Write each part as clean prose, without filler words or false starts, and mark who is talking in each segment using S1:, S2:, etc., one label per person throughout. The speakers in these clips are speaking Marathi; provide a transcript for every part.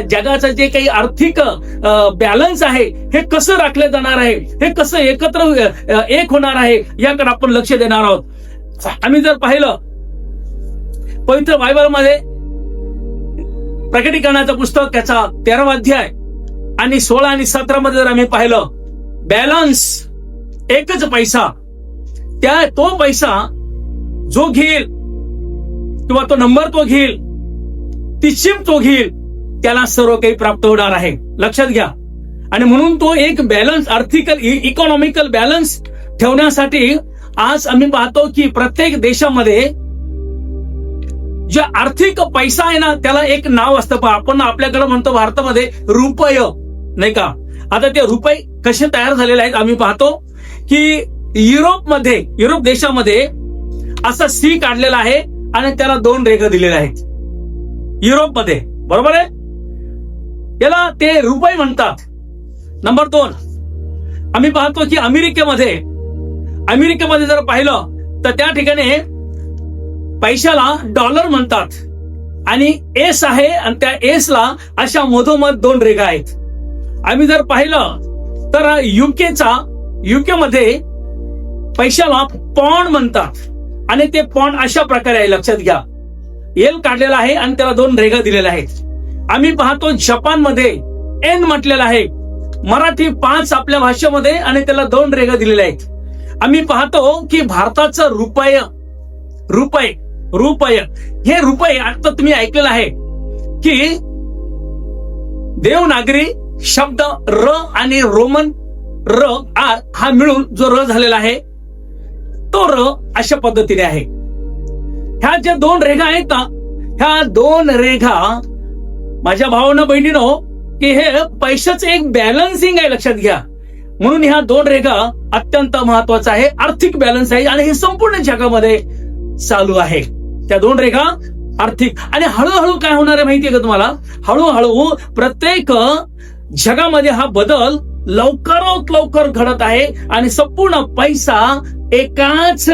S1: जगाचं जे काही आर्थिक बॅलन्स आहे हे कसं राखलं जाणार आहे, हे कसं एकत्र एक होणार आहे, याकडे आपण लक्ष देणार आहोत. आम्ही जर पाहिलं पवित्र बायबलमध्ये प्रकटीकरणाचं पुस्तक त्याचा 13वा अध्याय आणि 16 आणि 17 मध्ये जर आम्ही पाहिलं, बॅलन्स एकच पैसा, तो पैसा जो घेईल किंवा तो नंबर तो घेईल, ती चिप तो घेईल, त्याला सर्व काही प्राप्त होणार आहे. लक्षात घ्या. आणि म्हणून तो एक बॅलन्स, आर्थिकल इकॉनॉमिकल बॅलन्स ठेवण्यासाठी आज आम्ही पाहतो की प्रत्येक देशामध्ये जे आर्थिक पैसा आहे ना, त्याला एक नाव असतं. आपण आपल्याकडे म्हणतो भारतामध्ये रुपये, नाही का. आता ते रुपये कसे तयार झालेले आहेत आम्ही पाहतो की युरोप देशामध्ये असा सी काढलेला आहे आणि त्याला 2 रेघा दिलेल्या आहेत. युरोपमध्ये, बरोबर आहे, याला ते रुपये म्हणतात. नंबर 2, आम्ही पाहतो की अमेरिकेमध्ये जर पाहिलं तर त्या ठिकाणी पैशाला डॉलर म्हणतात आणि एस आहे आणि त्या एसला अशा मधोमध 2 रेघा आहेत. आम्ही जर पाहिलं तर युके मध्ये पैशाला पॉन्ड म्हणतात आणि ते पॉन्ड अशा प्रकारे आहे. लक्षात घ्या, एल काढलेला आहे आणि त्याला 2 रेघा दिलेल्या आहेत. आम्ही पाहतो जपानमध्ये एन म्हटलेला आहे, मराठी 5 आपल्या भाषेमध्ये आणि त्याला 2 रेघा दिलेल्या आहेत. आम्ही पाहतो की भारताचं रुपये हे रुपये, आता तुम्ही ऐकलेलं आहे की देवनागरी शब्द र आणि रोमन र आर हा मिळून जो र झालेला आहे तो र अशा पद्धतीने आहे. ह्या ज्या 2 रेघा आहेत ना, ह्या 2 रेघा माझ्या भावांनो बहिणीनो की हे पैशाचं एक बॅलन्सिंग आहे. लक्षात घ्या. म्हणून ह्या 2 रेघा अत्यंत महत्वाचा आहे, आर्थिक बॅलन्स आहे आणि हे संपूर्ण जगामध्ये चालू आहे. त्या 2 रेघा आर्थिक. आणि हळूहळू काय होणार आहे माहितीये का तुम्हाला, हळूहळू प्रत्येक जगामध्ये हा बदल लवकरात लवकर घडत आहे आणि संपूर्ण पैसा एकाच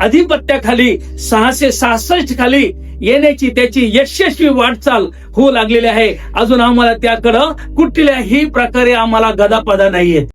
S1: अधिपत्याखाली 666 खाली येण्याची त्याची यशस्वी वाटचाल होऊ लागलेली आहे. अजून आम्हाला त्याकडं कुठल्याही प्रकारे आम्हाला गदापदा नाहीये.